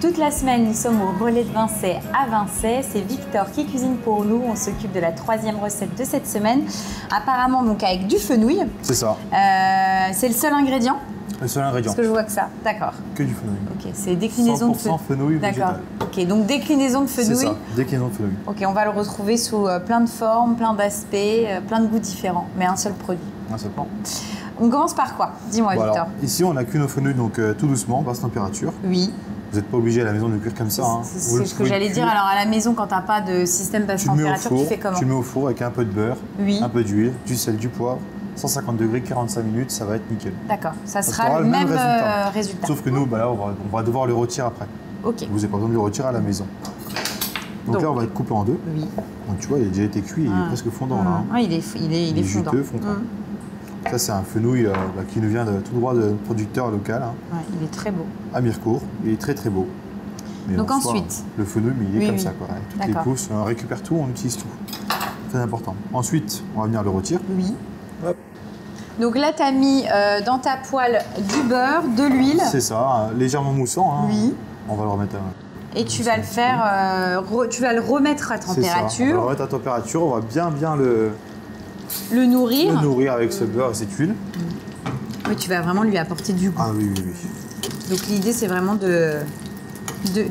toute la semaine, nous sommes au Relais de Vincey à Vincey. C'est Victor qui cuisine pour nous. On s'occupe de la 3e recette de cette semaine. Apparemment, donc avec du fenouil. C'est ça. C'est le seul ingrédient? Le seul ingrédient. Parce que je vois que ça. D'accord. Que du fenouil. Ok, c'est déclinaison de fenouil. 100% fenouil végétal. Ok, donc déclinaison de fenouil. C'est ça, déclinaison de fenouil. Ok, on va le retrouver sous plein de formes, plein d'aspects, plein de goûts différents, mais un seul produit. Un seul plan. On commence par quoi? Dis-moi, Bon, Victor. alors, ici, on a cuit nos fenouils donc tout doucement, basse température. Oui. Vous n'êtes pas obligé à la maison de le cuire comme ça. Hein. C'est ce que j'allais dire. Alors à la maison, quand tu n'as pas de système basse température, tu fais comment? Tu le mets au four avec un peu de beurre, un peu d'huile, du sel, du poivre, 150 degrés, 45 minutes, ça va être nickel. D'accord, ça sera le même résultat. Sauf que nous, bah là, on va devoir le retirer après. Ok. Vous n'avez pas besoin de le retirer à la maison. Donc là, on va le couper en deux. Oui. Donc tu vois, il a déjà été cuit, il est presque fondant là. Hein. Ah, il est fondant. Juteux, fondant. Ça, c'est un fenouil qui nous vient tout droit de producteur local. Hein. Ouais, il est très beau. À Mirecourt, il est très très beau. Mais donc ensuite soit, le fenouil, mais il est comme ça. Quoi. Toutes les pousses, on récupère tout, on utilise tout. Très important. Ensuite, on va venir le retirer. Oui. Hop. Donc là, tu as mis dans ta poêle du beurre, de l'huile. C'est ça, légèrement moussant. Hein. Oui. On va le remettre Et tu vas le faire, tu vas le remettre à température. C'est ça. On va le remettre à température, on va bien le nourrir. Le nourrir avec ce beurre et cette huile. Oui, tu vas vraiment lui apporter du goût. Ah oui, oui, oui. Donc l'idée, c'est vraiment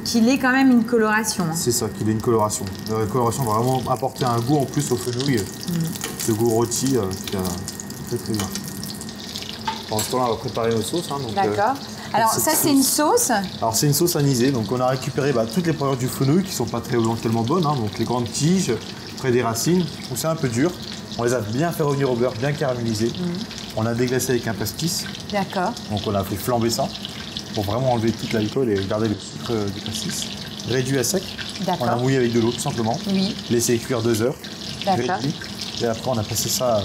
qu'il ait quand même une coloration. Hein. C'est ça, qu'il ait une coloration. La coloration va vraiment apporter un goût en plus au fenouil. Ce goût rôti qui est très très bien. Pendant ce temps-là, on va préparer nos sauces. Hein, d'accord. Alors ça, c'est une sauce. Alors c'est une sauce anisée. Donc on a récupéré toutes les parures du fenouil qui sont pas tellement bonnes. Hein, donc les grandes tiges, près des racines, où c'est un peu dur. On les a bien fait revenir au beurre, bien caramélisés. On a déglacé avec un pastis. D'accord. Donc on a fait flamber ça pour vraiment enlever toute l'alcool et garder le sucre du pastis. Réduit à sec. On a mouillé avec de l'eau tout simplement. Oui. Laissé cuire 2 heures. D'accord. Et après on a passé ça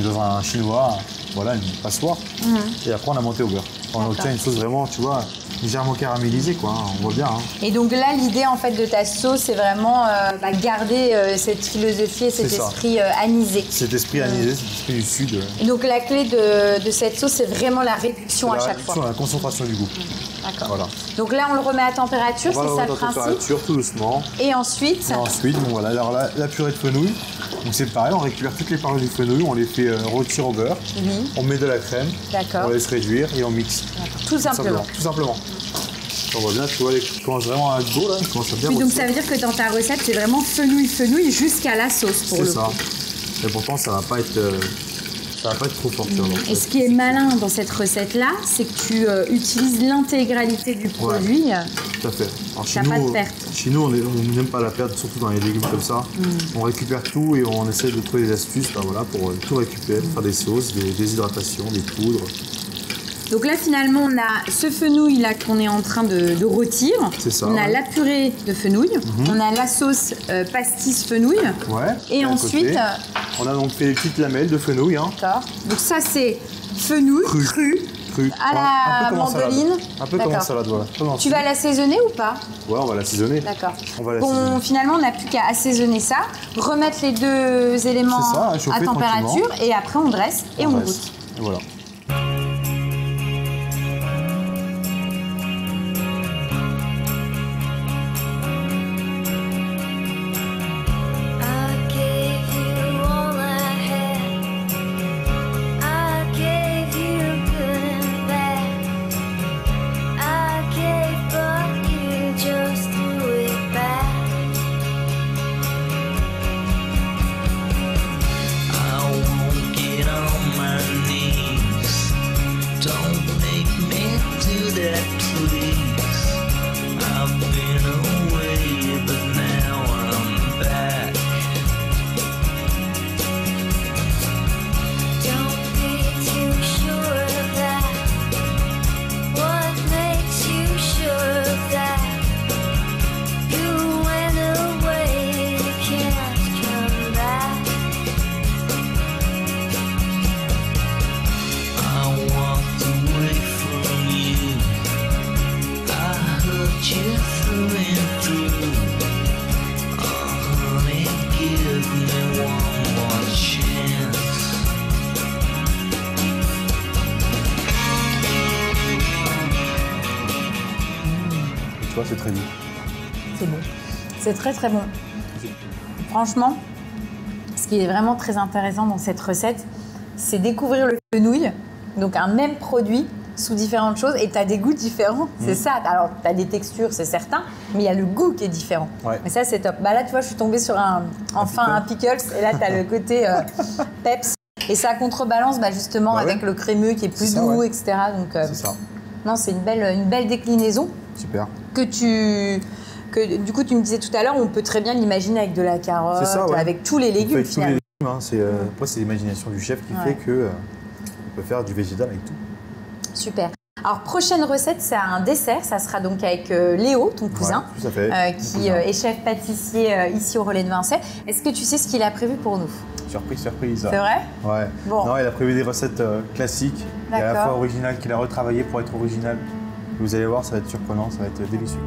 dans un chinois, voilà, une passoire. Et après on a monté au beurre. On obtient une sauce vraiment, tu vois, légèrement caramélisée, quoi. On voit bien. Hein. Et donc là, l'idée en fait de ta sauce, c'est vraiment garder cette philosophie et cet esprit anisé. Cet esprit anisé, cet esprit du sud. Et donc la clé de cette sauce, c'est vraiment la réduction à chaque fois. La concentration du goût. D'accord. Voilà. Donc là, on le remet à température, c'est ça le principe. Température, tout doucement. Et ensuite. Bon, voilà. Alors la purée de fenouil. Donc c'est pareil, on récupère toutes les parures du fenouil, on les fait rôtir au beurre. On met de la crème. D'accord. On laisse réduire et on mixe. Tout simplement. Tout simplement. On voit bien, tu vois, il commence vraiment à être beau là, il commence à bien. Oui, donc ça veut dire que dans ta recette, c'est vraiment fenouil jusqu'à la sauce pour le coup. C'est ça. Et pourtant, ça va pas être trop fort. Et ce qui est malin dans cette recette-là, c'est que tu utilises l'intégralité du produit. Tout à fait. Tu n'as pas de perte. Chez nous, on n'aime pas la perte, surtout dans les légumes comme ça. On récupère tout et on essaie de trouver des astuces pour tout récupérer, faire des sauces, des déshydratations, des poudres. Donc là, finalement, on a ce fenouil là qu'on est en train de rôtir. C'est ça. On a la purée de fenouil. On a la sauce pastis fenouil. Ouais. Et ensuite, on a donc fait des petites lamelles de fenouil. Hein. D'accord. Donc ça, c'est fenouil cru. À la mandoline. Un peu comme en salade, voilà. Tu vas l'assaisonner ou pas? Ouais, on va l'assaisonner. D'accord. Bon, finalement, on n'a plus qu'à assaisonner ça, remettre les 2 éléments à température et après on dresse et on goûte. Et voilà. vois, c'est très doux. C'est bon. C'est très très bon. Franchement, ce qui est vraiment très intéressant dans cette recette, c'est découvrir le fenouil, donc un même produit sous différentes choses, et tu as des goûts différents. C'est ça. Alors, tu as des textures, c'est certain, mais il y a le goût qui est différent. Ouais. Mais ça, c'est top. Bah là, tu vois, je suis tombée sur un pickles, et là, tu as le côté peps. Et ça contrebalance justement avec le crémeux qui est plus doux, ouais. etc. Donc, C'est ça. non, c'est une belle déclinaison. Super. Du coup, tu me disais tout à l'heure, on peut très bien l'imaginer avec de la carotte, ça, ouais. avec tous les légumes Avec tous les finalement. légumes, hein. Après, c'est l'imagination du chef qui fait que on peut faire du végétal avec tout. Super. Alors, prochaine recette, c'est un dessert. Ça sera donc avec Léo, ton cousin, tout à fait. qui est chef pâtissier ici au Relais de Vincennes. Est-ce que tu sais ce qu'il a prévu pour nous? Surprise. C'est vrai? Ouais. Bon. Non, il a prévu des recettes classiques, et à la fois originales, qu'il a retravaillées pour être original. Vous allez voir, ça va être surprenant, ça va être délicieux.